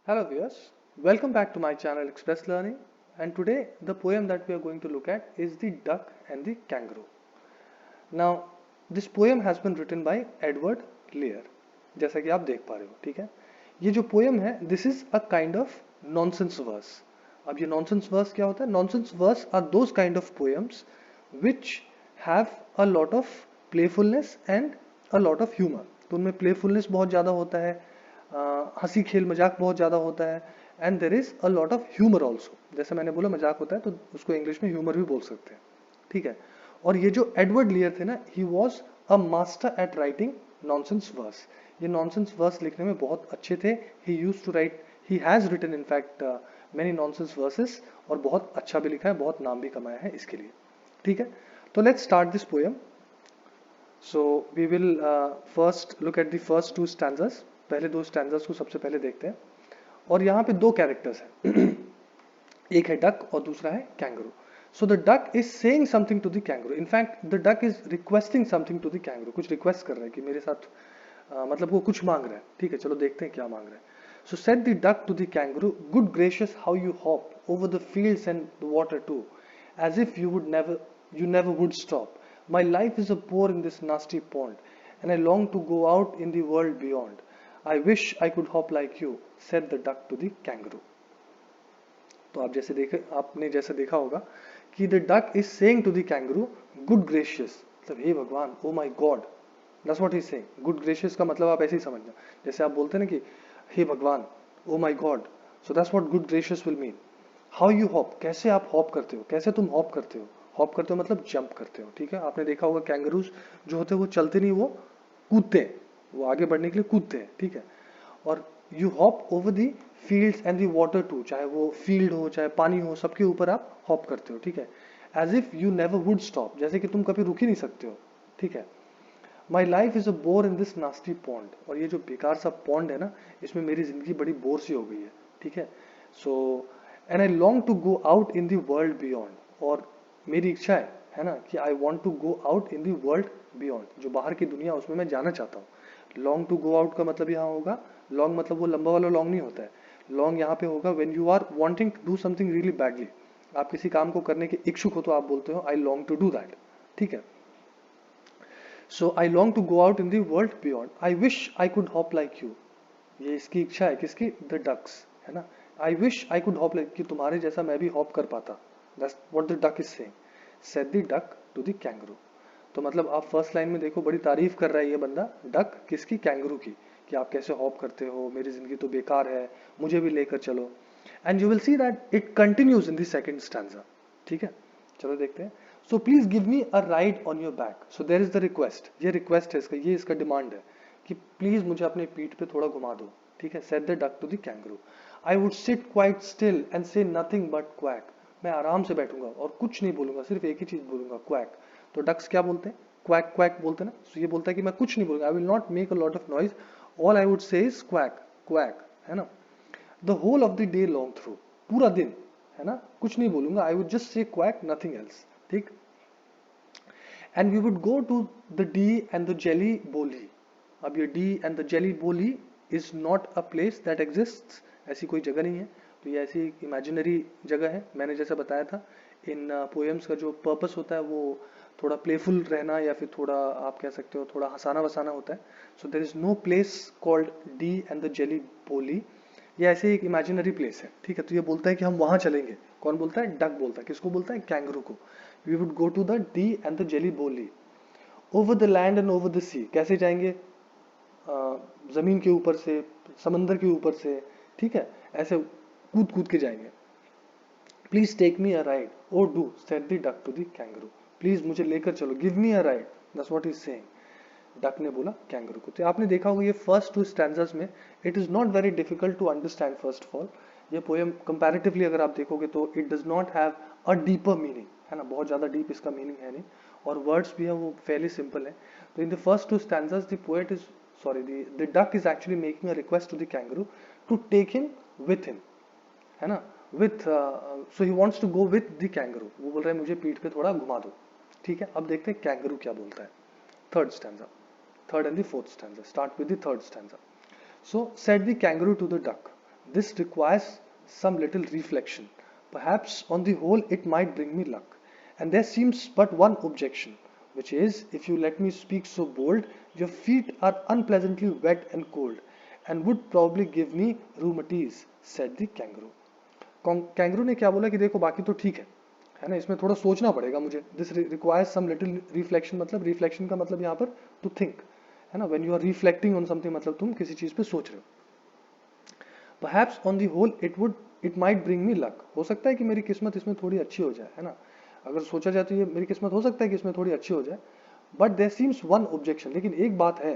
Hello viewers, welcome back to my channel Express Learning, and today the poem that we are going to look at is The Duck and the Kangaroo. Now this poem has been written by Edward Lear, जैसा कि आप देख पा रहे हो, ठीक है। ये जो poem है, this is a kind of nonsense verse. अब ये nonsense verse क्या होता है? Nonsense verse are those kind of poems which have a lot of playfulness and a lot of humor. तो उनमें playfulness बहुत ज़्यादा होता है, हंसी खेल मजाक बहुत ज़्यादा होता है, and there is a lot of humour also. जैसे मैंने बोला मजाक होता है तो उसको इंग्लिश में ह्यूमर भी बोल सकते हैं, ठीक है। और ये जो एडवर्ड लियर थे ना, he was a master at writing nonsense verse. ये नॉनसेंस वर्स लिखने में बहुत अच्छे थे। He used to write, he has written in fact many nonsense verses, और बहुत अच्छा भी लिखा है, बहुत नाम भी कमाया है इसके लिए, ठीक है। तो let's start this poem. So we will first look at the first two stanzas. पहले दो स्टैंजर्स को सबसे पहले देखते हैं। और यहाँ पे दो कैरेक्टर्स हैं एक है डक और दूसरा है kangaroo. So the duck is saying something to the kangaroo. In fact the duck is requesting something to the kangaroo. कुछ रिक्वेस्ट कर रहा है कि मेरे साथ मतलब वो कुछ मांग रहा है, ठीक है। चलो देखते हैं क्या मांग रहा है। So said the duck to the kangaroo, good gracious how you hop over the fields and the water too, as if you never would stop. My life is a bore in this nasty pond, and I long to go out in the world beyond. I wish I could hop like you, said the duck to the kangaroo. तो आपने जैसे देखा होगा कि the duck is saying to the kangaroo, good gracious, मतलब हे भगवान, oh my God, that's what he is saying. Good gracious का मतलब आप ऐसे ही समझना, जैसे आप बोलते हैं ना कि हे भगवान, oh my God, so that's what good gracious will mean. How you hop, कैसे आप हॉप करते हो, कैसे तुम हॉप करते हो। हॉप करते हो मतलब जंप करते हो, ठीक है। आपने देखा होगा कैंगरूज जो होते हैं वो चलते नहीं, वो कूदते हैं, वो आगे बढ़ने के लिए कूदते हैं, ठीक है। और you hop over the fields and the water too, चाहे वो फील्ड हो चाहे पानी हो, सबके ऊपर आप हॉप करते हो, ठीक है। As if you never would stop, जैसे कि तुम कभी रुक ही नहीं सकते हो, ठीक है। My life is a bore in this nasty pond, और ये जो बेकार सा पॉन्ड है ना, इसमें मेरी जिंदगी बड़ी बोर सी हो गई है, ठीक है। So and I long to go out in the world beyond, और मेरी इच्छा है ना कि I want to go out in the world beyond, जो बाहर की दुनिया उसमें मैं जाना चाहता हूँ। लॉन्ग टू गो आउट का मतलब यहाँ होगा, लॉन्ग मतलब वो लंबा वाला लॉन्ग नहीं होता है। लॉन्ग यहाँ पे होगा when you are wanting to do something really badly. आप किसी काम को करने के इच्छुक हो तो आप बोलते हो I long to do that, ठीक है। So I long to go out in the world beyond, I wish I could hop like you. ये इसकी इच्छा है, किसकी? द डक्स, है ना। I wish I could hop like, कि तुम्हारे जैसा मैं भी हॉप कर पाता। That's what the duck is saying, said the duck to the kangaroo. तो मतलब आप फर्स्ट लाइन में देखो, बड़ी तारीफ कर रहा है ये बंदा, डक किसकी? कैंगरू की, कि आप कैसे हॉप करते हो, मेरी जिंदगी तो बेकार है, मुझे भी लेकर चलो। And you will see that it continues in the second stanza, ठीक है। चलो देखते हैं। So please give me a ride on your back. So there is the request, ये रिक्वेस्ट है इसका, ये इसका डिमांड है कि प्लीज मुझे अपने पीठ पे थोड़ा घुमा दो, ठीक है। Said the duck to the kangaroo, I would sit quite still and say nothing but quack. मैं आराम से बैठूंगा और कुछ नहीं बोलूंगा, सिर्फ एक ही चीज बोलूंगा, क्वैक। तो डक्स क्या बोलते हैं? क्वैक क्वैक बोलते हैं ना। सो ये बोलता है कि मैं कुछ नहीं बोलूंगा, I will not make a lot of noise, all I would say is quack quack, है ना। The whole of the day long through, पूरा दिन, है ना, कुछ नहीं बोलूंगा, I would just say quack, nothing else, ठीक। And we would go to the Dee and the Jelly Bo Lee. अब ये Dee and the Jelly Bo Lee is not a place that exist, ऐसी कोई जगह नहीं है। तो ये ऐसी इमेजिनरी जगह है। मैंने जैसे बताया था, इन पोएम्स का जो पर्पस होता है वो थोड़ा प्लेफुल रहना, या फिर थोड़ा आप कह सकते हो थोड़ा हंसाना वसाना होता है। So there is no place called Dee and the Jelly Bo Lee, ये ऐसे एक इमेजिनरी प्लेस है, ठीक है। तो ये बोलता है कि हम वहां चलेंगे। कौन बोलता है? डक बोलता है। किसको बोलता है? कैंगरू को। We would go to the Dee and the Jelly Bo Lee, over the land and over the sea. कैसे जाएंगे? जमीन के ऊपर से, समंदर के ऊपर से, ठीक है, ऐसे कूद कूद के जाएंगे। Please take me a ride, oh do, said the duck to the kangaroo. Please मुझे लेकर चलो, give me a ride, that's what he is saying. Duck ने बोला कैंगरू को। तो आपने देखा होगा ये फर्स्ट टू स्टैंजर्स में it is not very difficult to understand. First of all, ये पोएम कंपैरेटिवली अगर आप देखोगे तो it does not have a deeper meaning, है ना। बहुत ज्यादा डीप इसका मीनिंग है नहीं, और वर्ड्स भी है वो फेयरली सिंपल है। तो in the first two stanzas the poet is sorry the duck is actually making a request to the kangaroo to take him with him, है ना। With so he wants to go with the kangaroo. वो बोल रहा है मुझे पीठ पे थोड़ा घुमा दो, ठीक है। अब देखते हैं कैंगरू क्या बोलता है। Third stanza, third and the fourth stanza. Start with the third stanza. So said the kangaroo to the duck, This requires some little reflection. Perhaps on the whole it might bring me luck. And there seems but one objection, which is, if you let me speak so bold, your feet are unpleasantly wet and cold, and would probably give me rheumatiz, said the kangaroo. Kangaroo ने क्या बोला कि देखो बाकी तो ठीक है ना, इसमें थोड़ा सोचना पड़ेगा मुझे. This requires some little reflection. मतलब रिफ्लेक्शन का मतलब यहाँ पर टू थिंक है ना. When you are reflecting on something मतलब तुम किसी चीज पे सोच रहे हो. Perhaps on the whole it might bring me luck. हो सकता है कि मेरी किस्मत इसमें थोड़ी अच्छी हो जाए, है ना. अगर सोचा जाए तो ये मेरी किस्मत हो सकता है कि इसमें थोड़ी अच्छी हो जाए. But there seems one objection. लेकिन एक बात है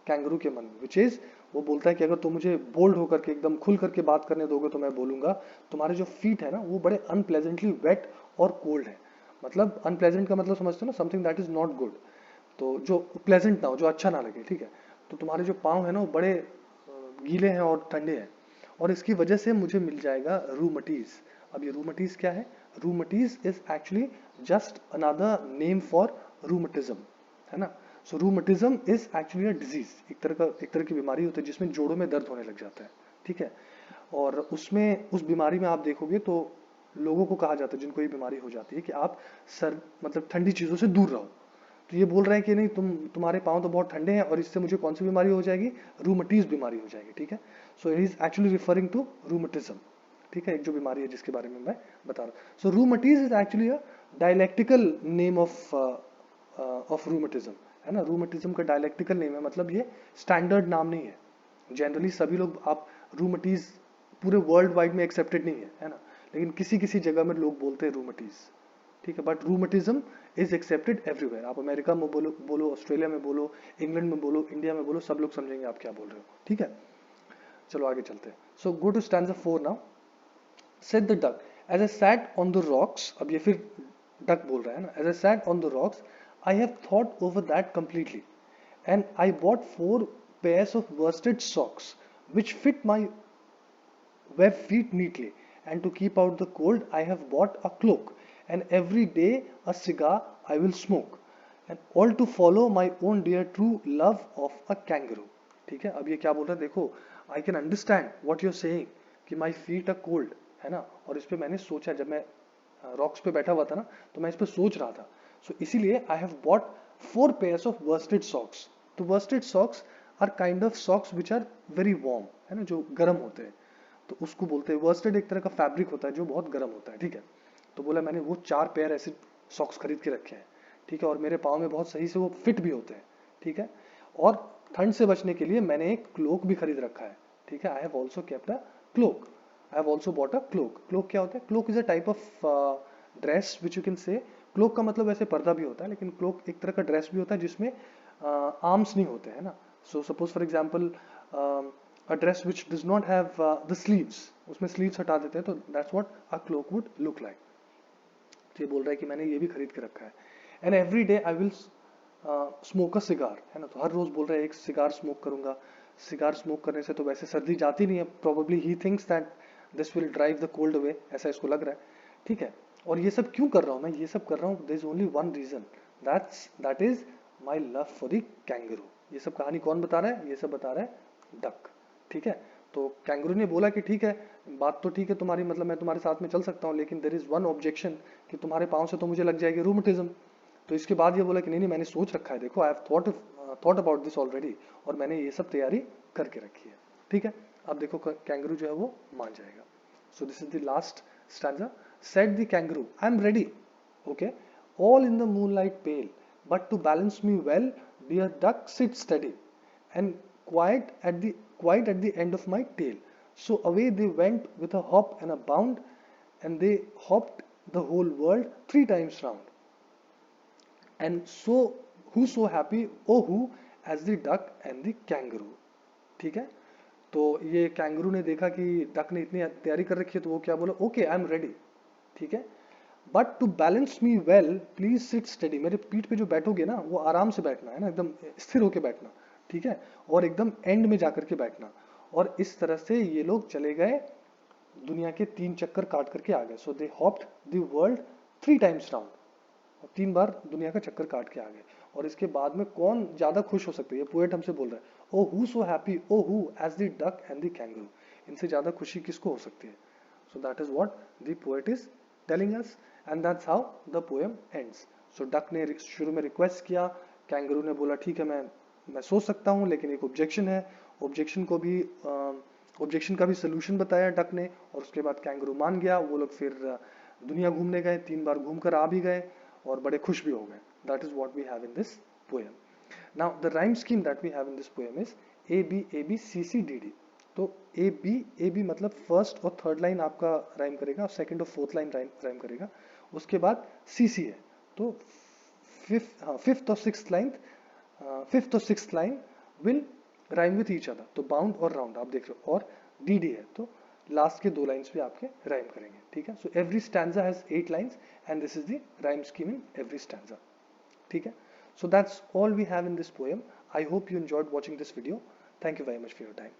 कैंगरू के मन में, विच इज, वो बोलता है कि अगर तुम मुझे बोल्ड होकर के एकदम खुल करके बात करने दोगे तो मैं बोलूंगा. तुम्हारे जो फीट है ना वो बड़े अनप्लेजेंटली वेट और कोल्ड है. मतलब अनप्लेजेंट का मतलब समझते हो ना, something that is not good. तो जो प्लेजेंट ना हो, जो अच्छा ना लगे, ठीक है. तो तुम्हारे जो पाँव है ना वो बड़े गीले हैं और ठंडे हैं, और इसकी वजह से मुझे मिल जाएगा रूमटीज. अब ये रूमटीज क्या है? Rheumatiz is actually just another name for rheumatism, है ना. So rheumatism is actually a disease. एक तरह की बीमारी होती है जिसमें जोड़ों में दर्द होने लग जाता है, ठीक है. और उसमें उस बीमारी में आप देखोगे तो लोगों को कहा जाता है जिनको ये बीमारी हो जाती है कि आप सर मतलब ठंडी चीजों से दूर रहो. तो ये बोल रहे हैं कि नहीं, तुम्हारे पाँव तो बहुत ठंडे हैं और इससे मुझे कौन सी बीमारी हो जाएगी? रूमटीज बीमारी हो जाएगी, ठीक है. So it is actually referring to rheumatism, ठीक है, एक जो बीमारी है जिसके बारे में मैं बता रहा हूँ. So rheumatiz is actually a dialectical name of rheumatism, है ना. रूमटिज्म का डायलेक्टिकल नेम है, मतलब ये स्टैंडर्ड नाम नहीं है. जनरली सभी लोग, आप रूमटीज पूरे वर्ल्ड वाइड में एक्सेप्टेड नहीं है ना. लेकिन किसी किसी जगह में लोग बोलते हैं रूमटीज, ठीक है. But rheumatism is accepted everywhere. आप अमेरिका में बोलो, ऑस्ट्रेलिया में बोलो, इंग्लैंड में बोलो, इंडिया में बोलो, सब लोग समझेंगे आप क्या बोल रहे हो, ठीक है. चलो आगे चलते हैं. So go to stanza 4 now. Said the duck, as I sat on the rocks. अब ये फिर डक बोल रहा है ना. As I sat on the rocks, I have thought over that completely, and I bought 4 pairs of worsted socks, which fit my web feet neatly. And to keep out the cold, I have bought a cloak, and every day a cigar I will smoke, and all to follow my own dear true love of a kangaroo. ठीक है. अब ये क्या बोल रहा है देखो. I can understand what you're saying कि माई फीट अ कोल्ड, है ना. और इस पर मैंने सोचा, जब मैं रॉक्स पे बैठा हुआ था ना तो मैं इस पर सोच रहा था. सो इसीलिए I have bought 4 pairs of worsted socks. तो worsted socks are kind of socks which are very warm, है ना, जो गर्म होते हैं. तो उसको बोलते हैं वर्स्टेड. एक तरह का फैब्रिक होता है जो बहुत गर्म होता है, ठीक है. तो बोला मैंने वो 4 पेयर ऐसे सॉक्स खरीद के रखे हैं, ठीक है. और मेरे पाँव में बहुत सही से वो फिट भी होते हैं, ठीक है. और ठंड से बचने के लिए मैंने एक क्लोक भी खरीद रखा है, ठीक है. I have also kept a cloak. I have also bought a cloak. Cloak क्या होता है? Cloak is a type of dress which you can say. Cloak का मतलब वैसे पर्दा भी होता है, लेकिन क्लोक एक तरह का ड्रेस भी होता है जिसमें आर्म्स नहीं होते, है ना. So suppose for example a dress which does not have the sleeves, उसमें sleeves हटा देते हैं, तो that's what a cloak would look like. तो ये बोल रहा है कि मैंने ये भी खरीद के रखा है. and every day I will smoke a cigar, है ना. तो हर रोज बोल रहा है एक सिगार स्मोक करूंगा. सिगार स्मोक करने से तो वैसे सर्दी जाती नहीं है. probably he thinks that this will drive the cold away, ऐसा इसको लग रहा है, ठीक है. और ये सब क्यों कर रहा हूँ मैं? ये सब कर रहा हूँ there is only one reason, that is my love for the kangaroo. ये सब कहानी कौन बता रहा है? ये सब बता रहा है डक, ठीक है. तो कैंगरू ने बोला कि ठीक है, बात तो ठीक है तुम्हारी, मतलब मैं तुम्हारे साथ में चल सकता हूँ, लेकिन देयर इज वन ऑब्जेक्शन कि तुम्हारे पाँव से तो मुझे लग जाएगी रूमेटिज्म. तो इसके बाद ये बोला कि नहीं नहीं, मैंने सोच रखा है, देखो I have thought about this already, और मैंने ये सब तैयारी करके रखी है, ठीक है. अब देखो कैंगरू जो है वो मान जाएगा. So this is the last stanza. Said the kangaroo, I am ready, okay, all in the moonlight pale, but to balance me well, dear duck sit steady, and quite at the end of my tail. So away they went with a hop and a bound, and they hopped the whole world 3 times round. And so who so happy, oh who, as the duck and the kangaroo. ठीक है. तो ये kangaroo ने देखा कि duck ने इतनी तैयारी कर रखी है, तो वो क्या बोला? ओके आई एम रेडी, ठीक है. But to balance me well, please sit steady. मेरे पीठ पे जो बैठोगे ना वो आराम से बैठना, है ना, एकदम स्थिर होके बैठना, ठीक है. और एकदम एंड में जाकर के बैठना. और इस तरह से ये लोग चले गए, दुनिया के 3 चक्कर काट करके आ गए. So they hopped the world 3 times round. 3 बार दुनिया का चक्कर काट के आ गए. और इसके बाद में कौन ज्यादा खुश हो सकता है? ये पोएट हमसे बोल रहा है. Oh who so happy, oh who as the duck and the kangaroo, इनसे ज्यादा खुशी किसको हो सकती है. So that is what the poet is telling us, and that's how the poem ends. So duck ने शुरू में रिक्वेस्ट किया, कैंगरू ने बोला ठीक है मैं सोच सकता हूँ, लेकिन एक ऑब्जेक्शन है. ऑब्जेक्शन को भी ऑब्जेक्शन का भी सोल्यूशन बताया डक ने, और उसके बाद कैंगरू मान गया. वो लोग फिर दुनिया घूमने गए, 3 बार घूम कर आ भी गए और बड़े खुश भी हो गए. That is what we have in this poem. Now the rhyme scheme that we have in this poem is A B C C D D. तो ए बी मतलब फर्स्ट और थर्ड लाइन आपका राइम करेगा, second और fourth line rhyme करेगा. उसके बाद C C है, तो फिफ्थ और sixth line will rhyme with each other. तो बाउंड और राउंड आप देख रहे हो, और डी डी है तो लास्ट के 2 लाइन्स भी आपके राइम करेंगे. ठीक है. So every stanza has 8 lines and this is the rhyme scheme in every stanza. ठीक है. So that's all we have in this poem. I hope you enjoyed watching this video. Thank you very much for your time.